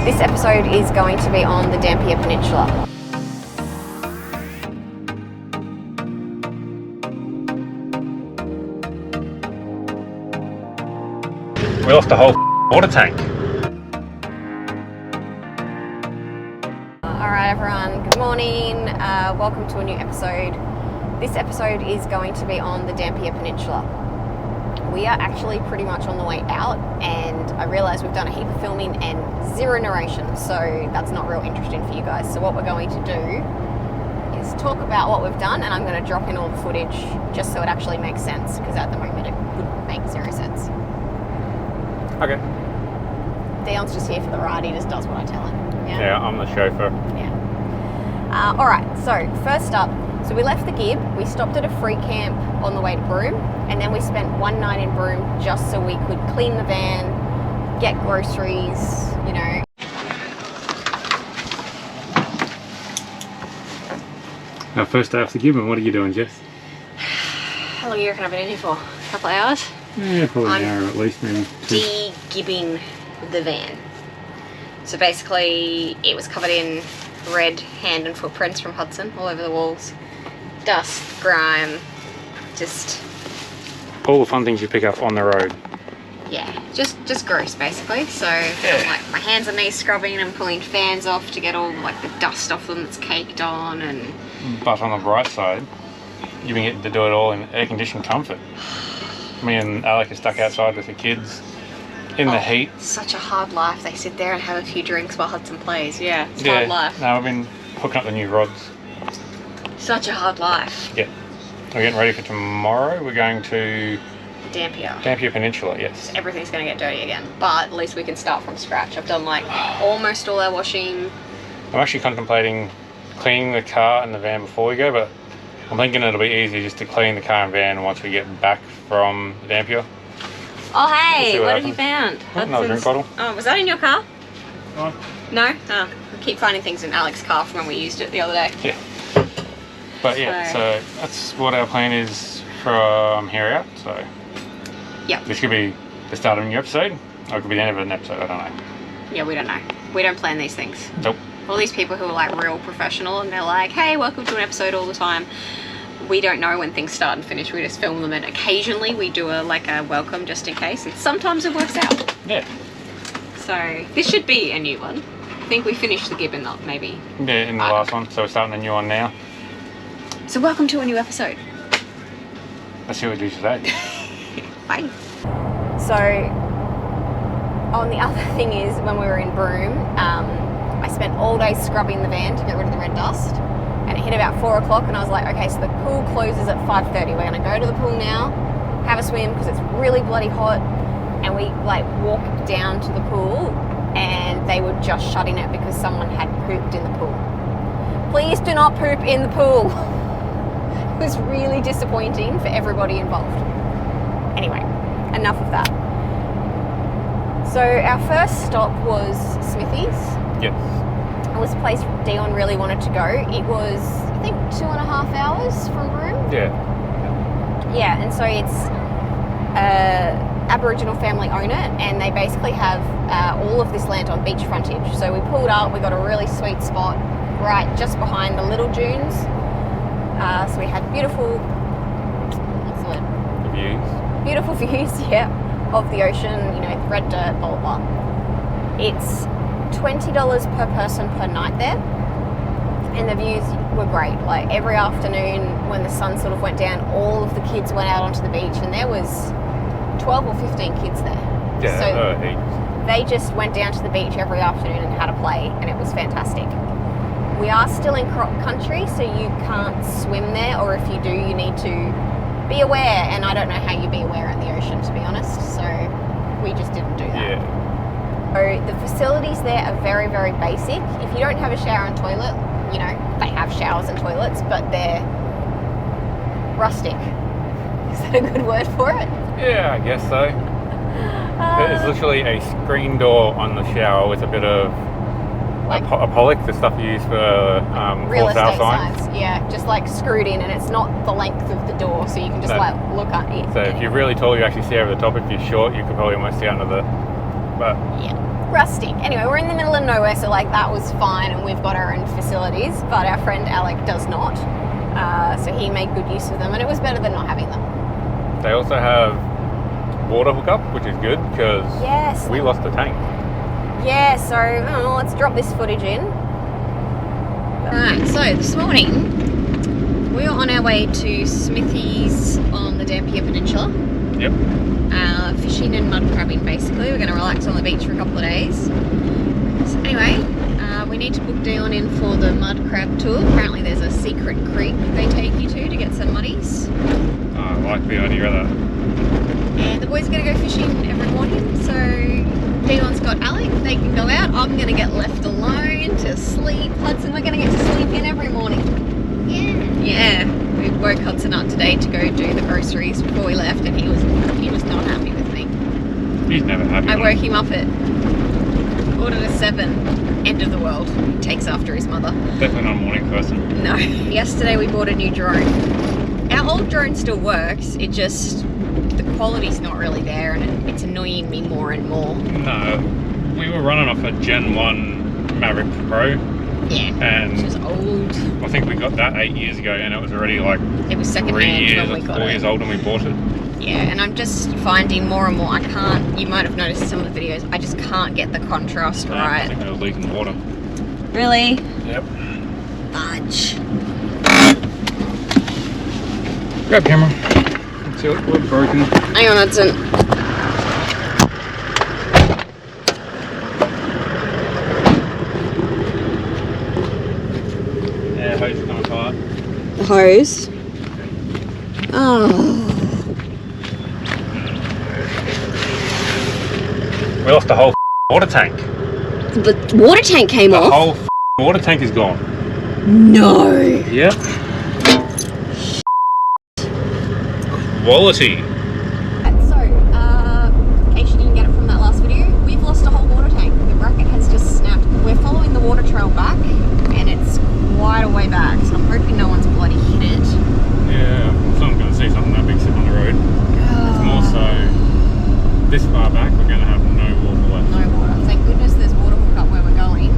This episode is going to be on the Dampier Peninsula. We lost the whole water tank. Alright everyone, good morning. Welcome to a new episode. This episode is going to be on the Dampier Peninsula. We are actually pretty much on the way out, and I realise we've done a heap of filming and zero narration, so that's not real interesting for you guys. So what we're going to do is talk about what we've done, and I'm going to drop in all the footage just so it actually makes sense, because at the moment it would make zero sense. Okay. Dion's just here for the ride, he just does what I tell him. Yeah, I'm the chauffeur. Yeah. Alright, so first up, so we left the Gib, we stopped at a free camp on the way to Broome, and then we spent one night in Broome just so we could clean the van, get groceries, you know. Our first day off the Gib, and what are you doing, Jess? How long do you reckon I've been in here for? A couple of hours? Yeah, probably an hour at least, maybe. De-gibbing the van. So basically, it was covered in red hand and footprints from Hudson all over the walls. Dust, grime, just... all the fun things you pick up on the road. Yeah, just gross basically. So I'm like my hands and knees scrubbing and pulling fans off to get all like the dust off them that's caked on. And But on the bright side, you've been getting to do it all in air-conditioned comfort. Me and Alec are stuck outside with the kids in the heat. Such a hard life. They sit there and have a few drinks while Hudson plays. Yeah, it's hard life. No, I've been hooking up the new rods. Such a hard life. Yeah. We're getting ready for tomorrow. We're going to Dampier Peninsula, yes. Everything's going to get dirty again, but at least we can start from scratch. I've done like almost all our washing. I'm actually contemplating cleaning the car and the van before we go, but I'm thinking it'll be easier just to clean the car and van once we get back from Dampier. Oh hey, We'll what have you found? Another drink bottle. Oh, was that in your car? No. No? Oh, we keep finding things in Alex's car from when we used it the other day. Yeah. But yeah, so that's what our plan is from here out. So yeah, this could be the start of a new episode, or it could be the end of an episode, I don't know. Yeah, we don't know. We don't plan these things. Nope. All these people who are like real professional and they're like, hey, welcome to an episode all the time. We don't know when things start and finish. We just film them, and occasionally we do a welcome just in case, and sometimes it works out. Yeah. So this should be a new one. I think we finished the Gibbon up maybe. Yeah, in the last one, so we're starting a new one now. So welcome to a new episode. Let's see what we do today. Bye. So, the other thing is, when we were in Broome, I spent all day scrubbing the van to get rid of the red dust, and it hit about 4 o'clock, and I was like, okay, so the pool closes at 5:30. We're going to go to the pool now, have a swim, because it's really bloody hot, and we walked down to the pool, and they were just shutting it because someone had pooped in the pool. Please do not poop in the pool. It was really disappointing for everybody involved. Anyway, enough of that. So our first stop was Smithy's. Yes. It was a place Dion really wanted to go. It was, I think, 2.5 hours from Broome. Yeah. Yeah, and so it's Aboriginal family own it, and they basically have all of this land on beach frontage. So we pulled up, we got a really sweet spot right just behind the little dunes. So we had beautiful, what's the word? Views. Beautiful views, yeah, of the ocean, you know, the red dirt, blah, blah, blah. It's $20 per person per night there, and the views were great. Like every afternoon when the sun sort of went down, all of the kids went out onto the beach, and there was 12 or 15 kids there. Yeah, so they just went down to the beach every afternoon and had a play, and it was fantastic. We are still in crop country, so you can't swim there, or if you do, you need to be aware, and I don't know how you be aware in the ocean, to be honest, so we just didn't do that. Yeah. So the facilities there are very, very basic. If you don't have a shower and toilet, you know, they have showers and toilets, but they're rustic. Is that a good word for it? Yeah, I guess so. It's literally a screen door on the shower with a bit of a pollock, the stuff you use for real for sale estate signs. Yeah, just screwed in, and it's not the length of the door, so you can just look at it. So if you're really tall, you actually see over the top. If you're short, you could probably almost see under the. But yeah, rustic. Anyway, we're in the middle of nowhere, so like that was fine, and we've got our own facilities, but our friend Alec does not. So he made good use of them, and it was better than not having them. They also have water hookup, which is good because Yes. we lost the tank. Yeah, so let's drop this footage in. Alright, so this morning we were on our way to Smithy's on the Dampier Peninsula. Yep. Fishing and mud crabbing basically. We're going to relax on the beach for a couple of days. So anyway, we need to book Dion in for the mud crab tour. Apparently there's a secret creek they take you to get some muddies. Oh, I like the idea of that. And the boys are going to go fishing every morning, so Dion's got Alec, they can go out. I'm going to get left alone to sleep. Hudson, we're going to get to sleep in every morning. Yeah. We woke Hudson up today to go do the groceries before we left, and he was not happy with me. He's never happy. I woke him up at 6:45, end of the world. He takes after his mother. Definitely not a morning person. No. Yesterday we bought a new drone. Our old drone still works, it just, the quality's not really there, and it's annoying me more and more. No, we were running off a Gen 1 Maverick Pro. Yeah, and which is old. I think we got that 8 years ago, and it was already like It was 3 second-hand years when we or got 4 it. years old when we bought it. Yeah, and I'm just finding more and more, I can't, you might have noticed some of the videos, I just can't get the contrast I right. think it was leaking water. Really? Yep. Fudge. Grab camera. Let's see what's broken. Hang on, Hudson. Yeah, hose is coming apart. The hose. Oh. We lost the whole water tank. The water tank came The off? whole water tank is gone. No. Yep. Quality. So, in case you didn't get it from that last video, we've lost a whole water tank. The bracket has just snapped. We're following the water trail back, and it's quite a way back, so I'm hoping no one's bloody hit it. Yeah, someone's going to see something that big sitting on the road. It's more so this far back, we're going to have no water left. No water. Thank goodness there's water hookup where we're going.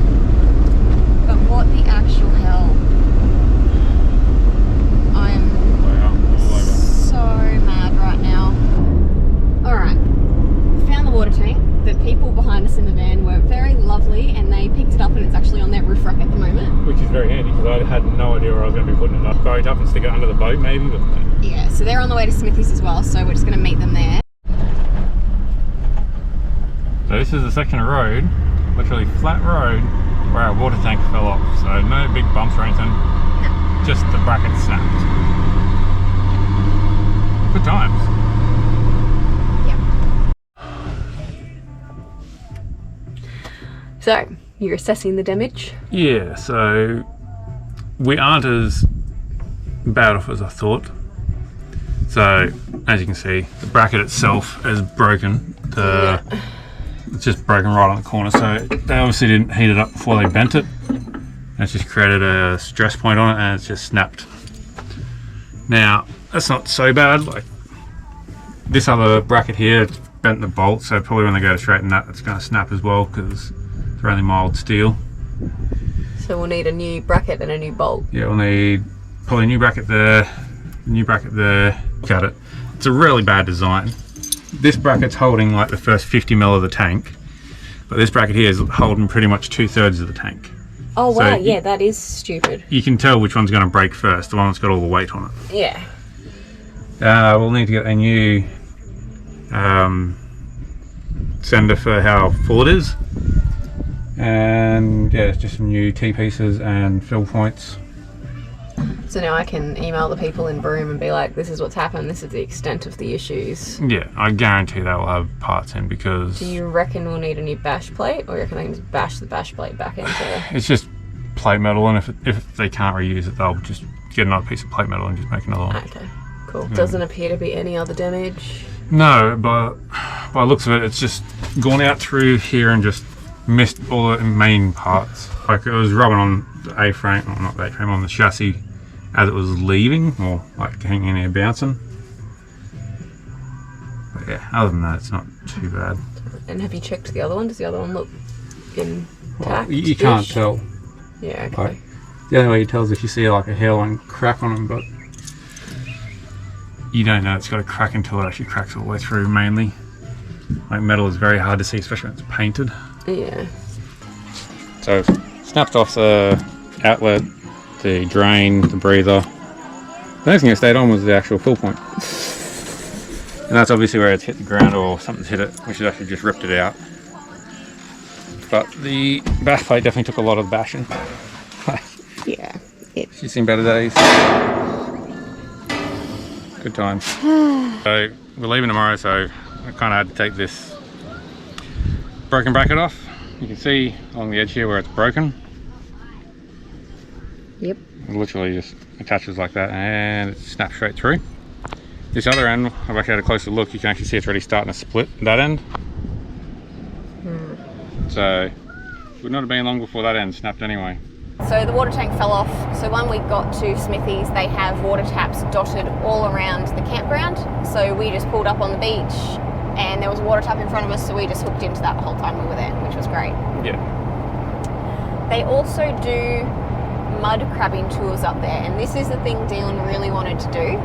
But what the actual hell? I'm so mad right now. Alright, found the water tank. The people behind us in the van were very lovely, and they picked it up, and it's actually on their roof rack at the moment. Which is very handy because I had no idea where I was going to be putting it up. Go it up and stick it under the boat maybe, but Yeah, so they're on the way to Smithy's as well, so we're just going to meet them there. So this is a section of road, literally flat road, where our water tank fell off. So no big bumps or anything, just the bracket snapped. Good times. So, you're assessing the damage? Yeah, so we aren't as bad off as I thought. So as you can see, the bracket itself is broken. It's just broken right on the corner, so they obviously didn't heat it up before they bent it. And it's just created a stress point on it, and it's just snapped. Now that's not so bad. Like this other bracket here, it's bent the bolt, so probably when they go to straighten that, it's going to snap as well because they're only mild steel. So we'll need a new bracket and a new bolt. Yeah, we'll need probably a new bracket there, new bracket there. Look at it. It's a really bad design. This bracket's holding like the first 50 mil of the tank, but this bracket here is holding pretty much 2/3 of the tank. Oh wow, So yeah, that is stupid. You can tell which one's going to break first, the one that's got all the weight on it. Yeah. We'll need to get a new sender for how full it is, and yeah, just some new T-pieces and fill points. So now I can email the people in Broome and be like, this is what's happened, this is the extent of the issues. Yeah, I guarantee they'll have parts in because... Do you reckon we'll need a new bash plate, or you reckon they can just bash the bash plate back into... It's just plate metal, and if they can't reuse it, they'll just get another piece of plate metal and just make another one. Okay, cool. Yeah. Doesn't appear to be any other damage. No, but by the looks of it, it's just gone out through here and just missed all the main parts. Like it was rubbing on the A-frame, or not the A-frame, on the chassis as it was leaving, or like hanging in there bouncing. But yeah, other than that, it's not too bad. And have you checked the other one? Does the other one look intact? Well, you can't tell. Yeah, okay. Like, the only way you tell is if you see like a hairline crack on them, but you don't know it's got a crack until it actually cracks all the way through, mainly. Like metal is very hard to see, especially when it's painted. Yeah. So I've snapped off the outlet, the drain, the breather. The next thing I stayed on was the actual fill point. And that's obviously where it's hit the ground or something's hit it, which has actually just ripped it out. But the back plate definitely took a lot of bashing. Yeah. She's seen better days. Good times. So we're leaving tomorrow, so I kind of had to take this broken bracket off. You can see along the edge here where it's broken. Yep. It literally just attaches like that and it snaps straight through. This other end, I've actually had a closer look, you can actually see it's already starting to split that end. So it would not have been long before that end snapped anyway. So the water tank fell off. So when we got to Smithy's, they have water taps dotted all around the campground. So we just pulled up on the beach and there was a water tap in front of us, so we just hooked into that the whole time we were there, which was great. Yeah. They also do mud crabbing tours up there, and this is the thing Dion really wanted to do.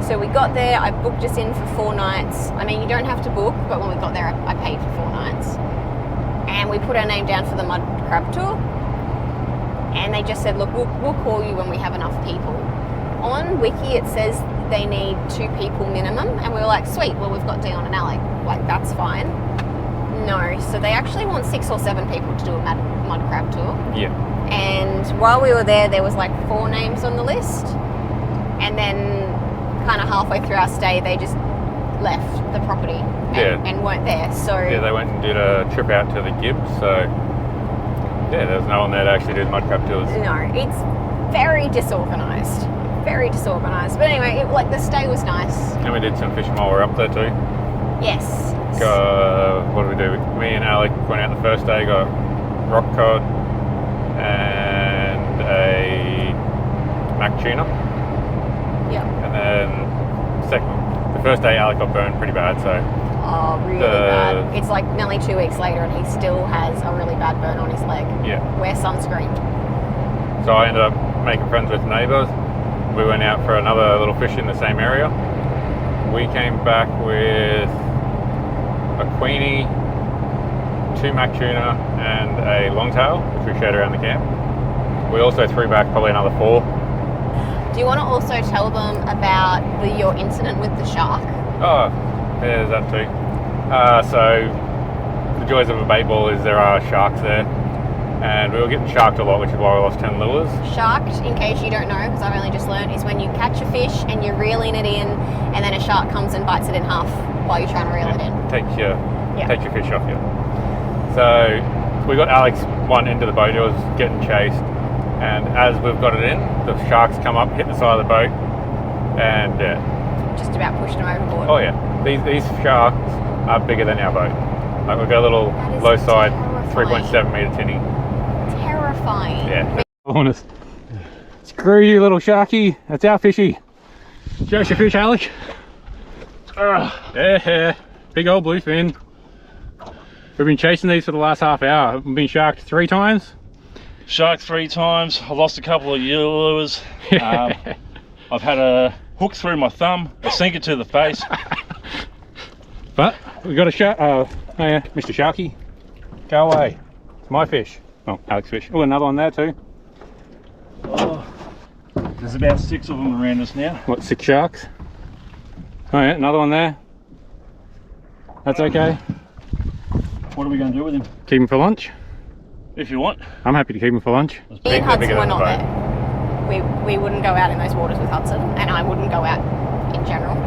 So we got there, I booked us in for 4 nights. I mean, you don't have to book, but when we got there, I paid for 4 nights. And we put our name down for the mud crab tour. And they just said, look, we'll call you when we have enough people. On Wiki, it says they need 2 people minimum. And we were like, sweet, well, we've got Dion and Alec. Like, that's fine. No, so they actually want 6 or 7 people to do a mud crab tour. Yeah. And while we were there was like 4 names on the list. And then kind of halfway through our stay, they just left the property and weren't there. So yeah, they went and did a trip out to the Gibbs. So yeah, there was no one there to actually do the mud crab tours. No, it's very disorganised. Very disorganised. But anyway, like the stay was nice. And we did some fishing while we were up there too. Yes. What did we do? Me and Alec went out the first day, got rock cod and a mac tuna. Yeah. And then the first day Alec got burned pretty bad, so. Oh, really bad. It's like nearly 2 weeks later and he still has a really bad burn on his leg. Yeah. Wear sunscreen. So I ended up making friends with neighbours. We went out for another little fish in the same area. We came back with a queenie, 2 mac tuna and a longtail, which we shared around the camp. We also threw back probably another 4. Do you want to also tell them about your incident with the shark? Oh, yeah, there's that too. So the joys of a bait ball is there are sharks there, and we were getting sharked a lot, which is why we lost 10 lures. Sharked, in case you don't know, because I've only just learned, is when you catch a fish and you're reeling it in, and then a shark comes and bites it in half while you're trying to reel it in. Takes your fish off you. So we got Alex one into the boat. It was getting chased, and as we've got it in, the sharks come up, hit the side of the boat, and just about pushed them overboard. Oh yeah, these sharks are bigger than our boat. Like we've got a little low side, 3.7 metre tinny. Terrifying. Yeah. Honest. Screw you, little sharky. That's our fishy. Show us your fish, Alec. Yeah, big old bluefin. We've been chasing these for the last half hour. We've been sharked 3 times. Sharked 3 times. I've lost a couple of lures. I've had a hook through my thumb, a sinker to the face. But we got a shark. Oh yeah, Mr. Sharky, go away. It's my fish. Oh, Alec's fish. Oh, another one there too. Oh, there's about 6 of them around us now. What, 6 sharks? Oh yeah, another one there. That's okay. What are we going to do with him? Keep him for lunch. If you want. I'm happy to keep him for lunch. Me and Hudson were not there. We wouldn't go out in those waters with Hudson, and I wouldn't go out in general.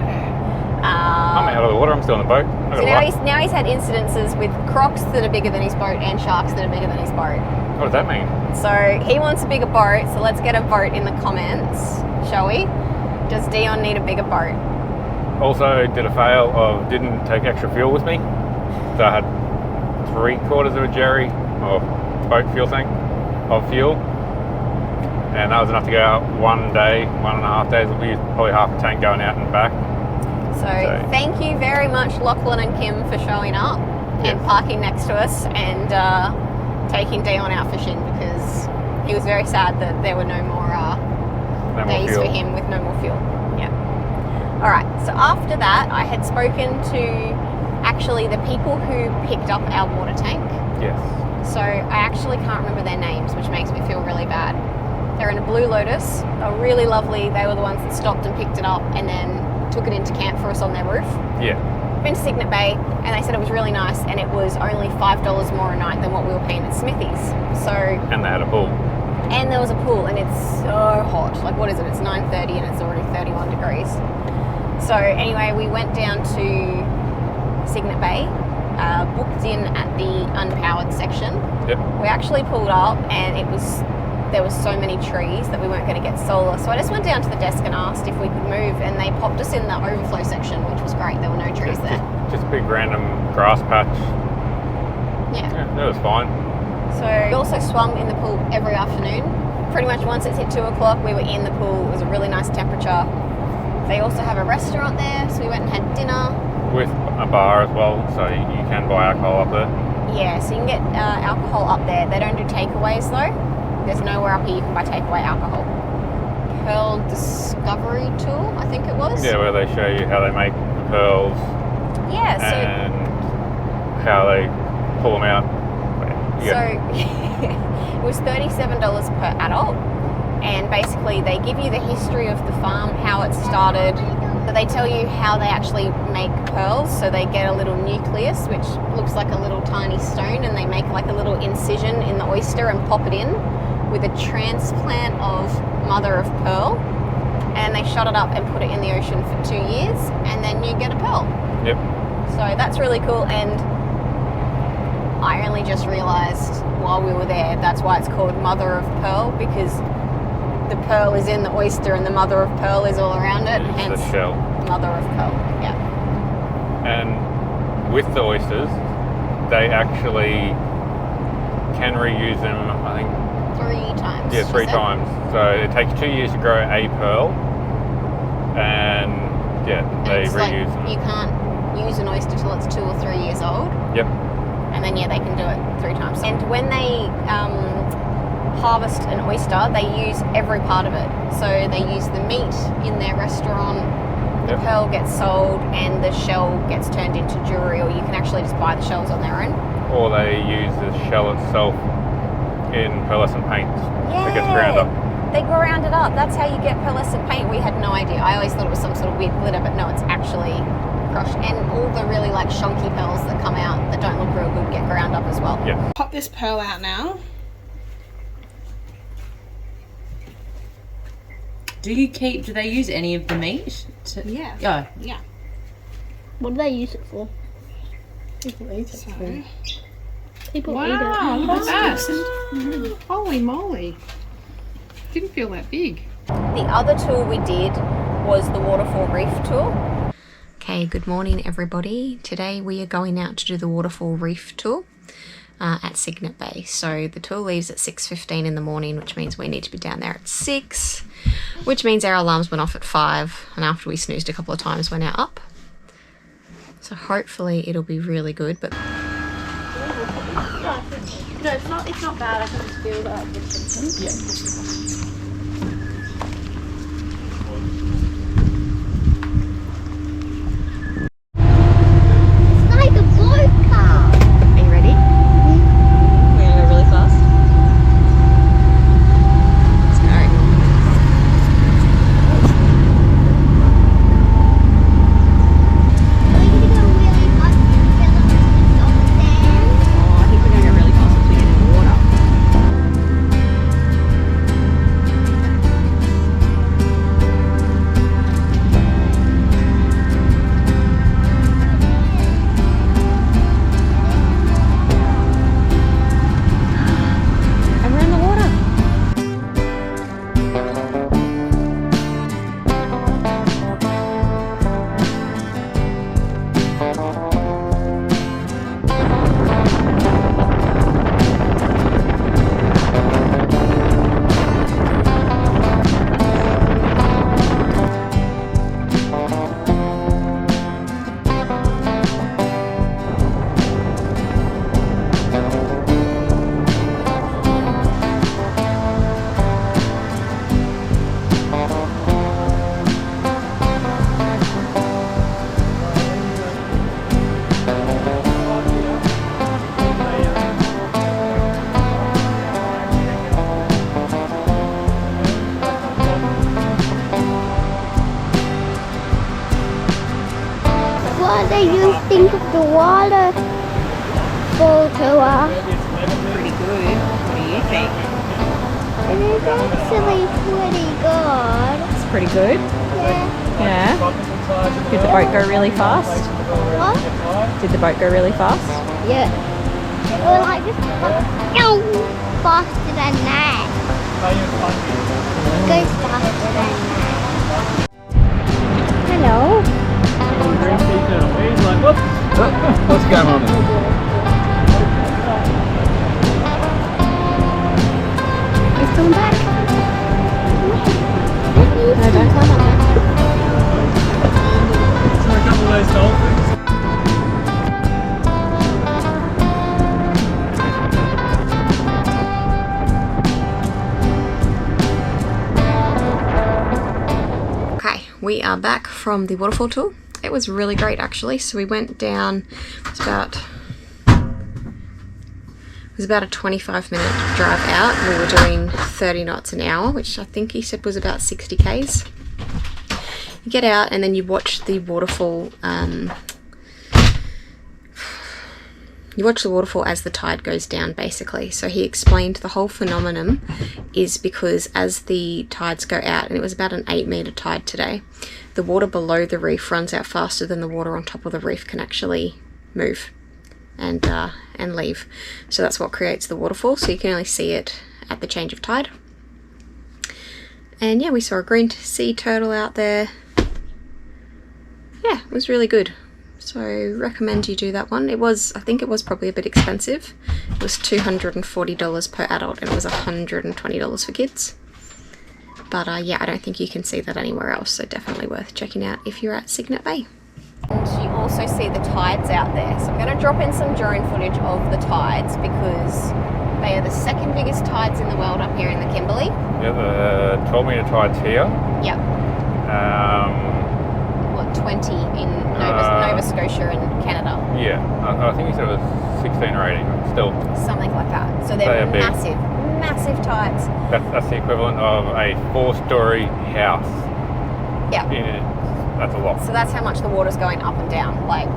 I'm out of the water, I'm still in the boat. So now he's had incidences with crocs that are bigger than his boat and sharks that are bigger than his boat. What does that mean? So he wants a bigger boat, so let's get a vote in the comments, shall we? Does Dion need a bigger boat? Also did a fail of didn't take extra fuel with me. So I had 3/4 of a jerry of boat fuel tank of fuel. And that was enough to go out 1 day, 1.5 days. We used probably half a tank going out and back. So thank you very much, Lachlan and Kim, for showing up and parking next to us and taking Dion out fishing, because he was very sad that there were no more days for him with no more fuel. Yeah. All right. So after that, I had spoken to actually the people who picked up our water tank. Yes. So I actually can't remember their names, which makes me feel really bad. They're in a Blue Lotus. They're really lovely. They were the ones that stopped and picked it up and then took it into camp for us on their roof. Yeah. Been to Cygnet Bay, and they said it was really nice, and it was only $5 more a night than what we were paying at Smithy's. So. And they had a pool. And there was a pool, and it's so hot. Like, what is it? It's 9:30 and it's already 31 degrees. So anyway, we went down to Cygnet Bay, booked in at the unpowered section. Yep. We actually pulled up, and there was so many trees that we weren't going to get solar. So I just went down to the desk and asked if we could move, and they popped us in the overflow section, which was great. There were no trees there. Just a big random grass patch. Yeah. That was fine. So we also swum in the pool every afternoon. Pretty much once it's hit 2 o'clock, we were in the pool. It was a really nice temperature. They also have a restaurant there, so we went and had dinner. With a bar as well, so you can buy alcohol up there. Yeah, so you can get alcohol up there. They don't do takeaways though. There's nowhere up here you can buy takeaway alcohol. Pearl Discovery Tour, I think it was. Yeah, where they show you how they make the pearls. Yeah, so. And how they pull them out. So it was $37 per adult, and basically they give you the history of the farm, how it started. So they tell you how they actually make pearls. So they get a little nucleus, which looks like a little tiny stone, and they make like a little incision in the oyster and pop it in with a transplant of mother of pearl, and they shut it up and put it in the ocean for 2 years, and then you get a pearl. Yep. So that's really cool, and I only just realised while we were there that's why it's called mother of pearl, because the pearl is in the oyster and the mother of pearl is all around it, hence the shell. Mother of pearl. Yeah. And with the oysters, they actually can reuse them, I think. 3 times. Yeah, 3 times. So it takes 2 years to grow a pearl, and they reuse them. You can't use an oyster till it's 2 or 3 years old. Yep. And then they can do it 3 times. And when they harvest an oyster, they use every part of it. So they use the meat in their restaurant, the pearl gets sold, and the shell gets turned into jewellery, or you can actually just buy the shells on their own. Or they use the shell itself in pearlescent paints. Yeah. It gets ground up. They ground it up. That's how you get pearlescent paint. We had no idea. I always thought it was some sort of weird glitter, but no, it's actually crushed. And all the really like shonky pearls that come out that don't look real good get ground up as well. Yeah. Pop this pearl out now. Do they use any of the meat? Yeah. Yeah. Yeah. What do they use it for? People eat it. People Wow, eat it. look at that. Holy moly. Didn't feel that big. The other tour we did was the Waterfall Reef tour. Okay, good morning everybody. Today we are going out to do the Waterfall Reef tour at Cygnet Bay. So the tour leaves at 6:15 in the morning, which means we need to be down there at 6, which means our alarms went off at 5, and after we snoozed a couple of times, we're now up. So hopefully it'll be really good, but No, it's not bad. I can just feel that the symptoms. Yeah. It's like a boat car. are you ready? We're gonna go really fast. Let's go. We're gonna go really fast together with the dog stand. Oh, I think we're gonna go really fast once we get in the water. think of the waterfall tour? Pretty good. What do you think? It is actually pretty good. It's pretty good. Yeah. Yeah. Did the boat go really fast? What? Did the boat go really fast? Yeah. Or like just faster than that. It goes faster than that. Hello. What's going on? It's coming back. No, don't climb on there. A couple of those dolphins. Okay, we are back from the waterfall tour. It was really great actually. So we went down, it was about a 25-minute drive out. We were doing 30 knots an hour, which I think he said was about 60 k's. You get out and then you watch the waterfall. You watch the waterfall as the tide goes down, basically. So he explained the whole phenomenon is because as the tides go out, and it was about an 8-meter tide today, the water below the reef runs out faster than the water on top of the reef can actually move and leave. So that's what creates the waterfall. So you can only see it at the change of tide. And yeah, we saw a green sea turtle out there. Yeah, it was really good. So recommend you do that one. It was, I think it was probably a bit expensive. It was $240 per adult and it was $120 for kids. But yeah, I don't think you can see that anywhere else, so definitely worth checking out if you're at Cygnet Bay. And you also see the tides out there. So I'm going to drop in some drone footage of the tides because they are the second biggest tides in the world up here in the Kimberley. Yeah, the 12-meter tides here. Yep. 20 in Nova Scotia and Canada. Yeah, I think he said it was 16 or 18, still. Something like that. So they're massive, massive tides. That's the equivalent of a 4-story house. Yeah. That's a lot. So that's how much the water's going up and down. Like,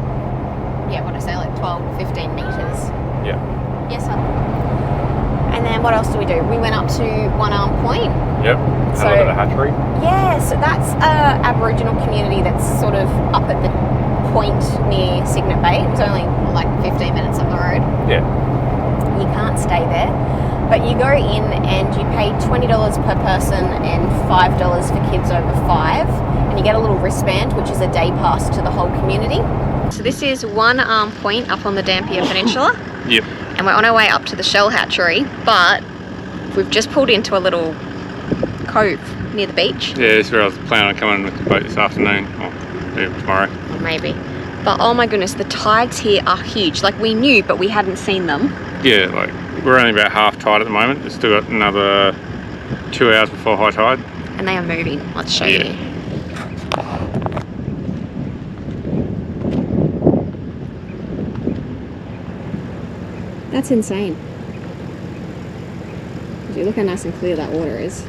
yeah, what did I say, like 12, 15 metres. Yeah. Yes, sir. And then what else do we do? We went up to One Arm Point. Yep. Had a look at the hatchery. Yeah, so that's an Aboriginal community that's sort of up at the point near Cygnet Bay. It was only like 15 minutes up the road. Yeah. You can't stay there, but you go in and you pay $20 per person and $5 for kids over 5, and you get a little wristband, which is a day pass to the whole community. So this is One Arm Point up on the Dampier Peninsula. Yep. And we're on our way up to the Shell Hatchery, but we've just pulled into a little cove near the beach. Yeah, that's where I was planning on coming with the boat this afternoon, or maybe tomorrow. Or maybe. But oh my goodness, the tides here are huge. Like we knew, but we hadn't seen them. Yeah, like we're only about half tide at the moment. It's still got another 2 hours before high tide. And they are moving. Let's show you. That's insane. Look how nice and clear that water is.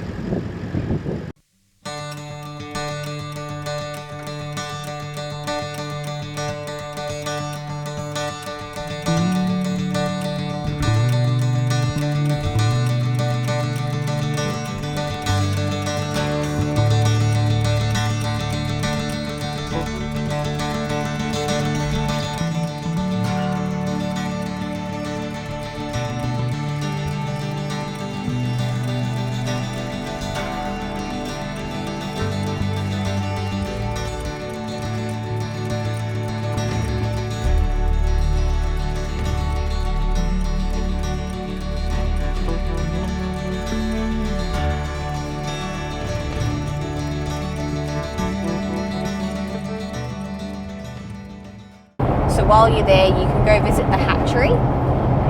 So while you're there, you can go visit the hatchery,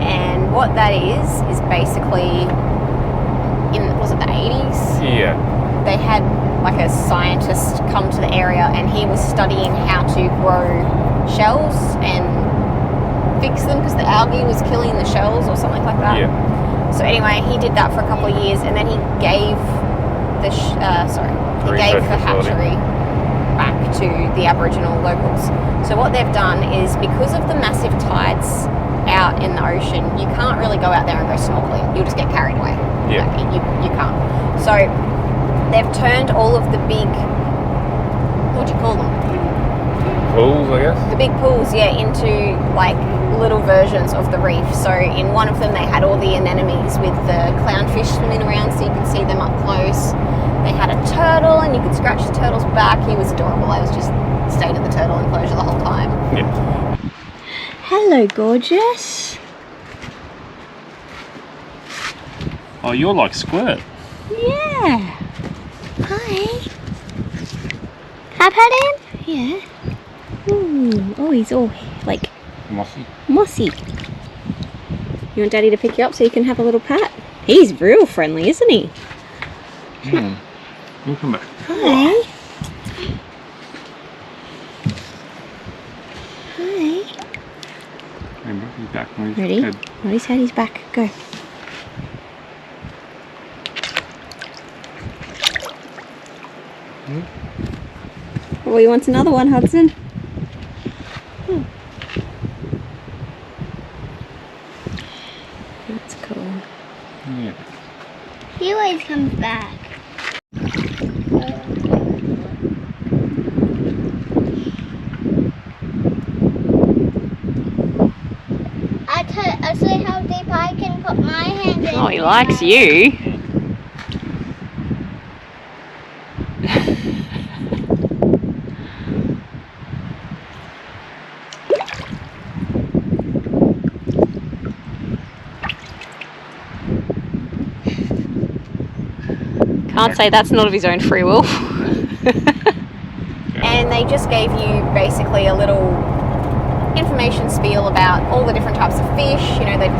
and what that is basically, was it the 80s? Yeah. They had like a scientist come to the area and he was studying how to grow shells and fix them because the algae was killing the shells or something like that. Yeah. So anyway, he did that for a couple of years, and then he gave the hatchery back to the Aboriginal locals. So what they've done is, because of the massive tides out in the ocean, you can't really go out there and go snorkeling. You'll just get carried away. Yeah. Like, you can't. So they've turned all of the big, what do you call them? Pools, I guess. The big pools, yeah, into like little versions of the reef. So in one of them they had all the anemones with the clownfish swimming around, so you can see them up close. They had a turtle and you could scratch the turtle's back. He was adorable. I was just stayed at the turtle enclosure the whole time. Yeah. Hello, gorgeous. Oh, you're like Squirt. Yeah. Hi. Can I pet him? Yeah. Ooh. Oh, he's all like mossy. You want Daddy to pick you up so you can have a little pat? He's real friendly, isn't he? We'll come back. Hi. Hi. Remember, he's back. On his Ready? head. On his head, he's back. Go. Oh, he wants another one, Hudson. That's cool. Yeah. He always comes back. I see how deep I can put my hand in. Oh, he likes you. Can't say that's not of his own free will. And they just gave you basically a little information spiel about all the different types of fish. You know, they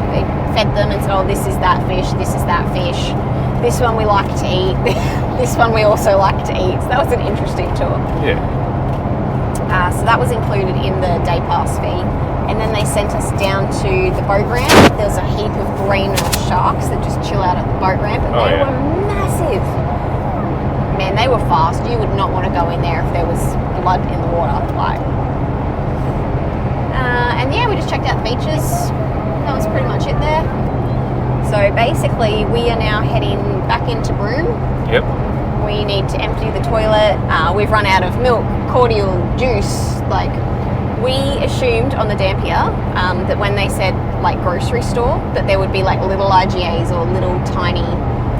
fed them and said, oh, this is that fish, this is that fish. This one we like to eat. This one we also like to eat. So that was an interesting tour. Yeah. So that was included in the day pass fee. And then they sent us down to the boat ramp. There was a heap of green sharks that just chill out at the boat ramp, and they were massive. Man, they were fast. You would not want to go in there if there was blood in the water. Like, and yeah, we just checked out the beaches. That was pretty much it there. So basically, we are now heading back into Broome. Yep. We need to empty the toilet. We've run out of milk, cordial, juice. Like, we assumed on the Dampier that when they said like grocery store, that there would be like little IGAs or little tiny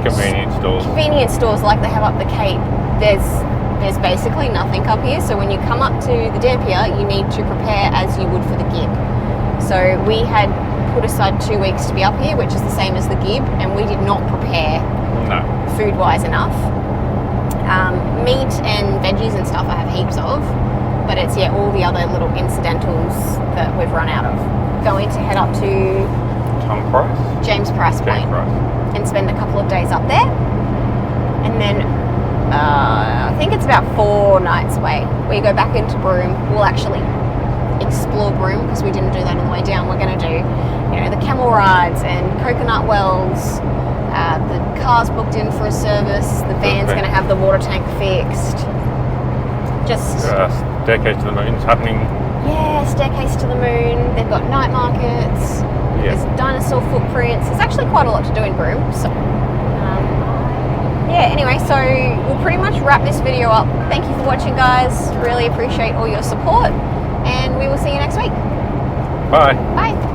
convenience stores like they have up the Cape. There's basically nothing up here. So when you come up to the Dampier, you need to prepare as you would for the Gib. So we had put aside 2 weeks to be up here, which is the same as the Gib, and we did not prepare food-wise enough. Meat and veggies and stuff I have heaps of, but it's all the other little incidentals that we've run out of. Going to head up to James Price Point and spend a couple of days up there, and then I think it's about 4 nights away. We go back into Broome. We'll actually explore Broome because we didn't do that on the way down. We're going to do, the camel rides and coconut wells. The car's booked in for a service. The van's going to have the water tank fixed. Just staircase to the moon's happening. Yeah, staircase to the moon. They've got night markets. There's dinosaur footprints. There's actually quite a lot to do in Broome. So, anyway, so we'll pretty much wrap this video up. Thank you for watching, guys. Really appreciate all your support, and we will see you next week. Bye. Bye.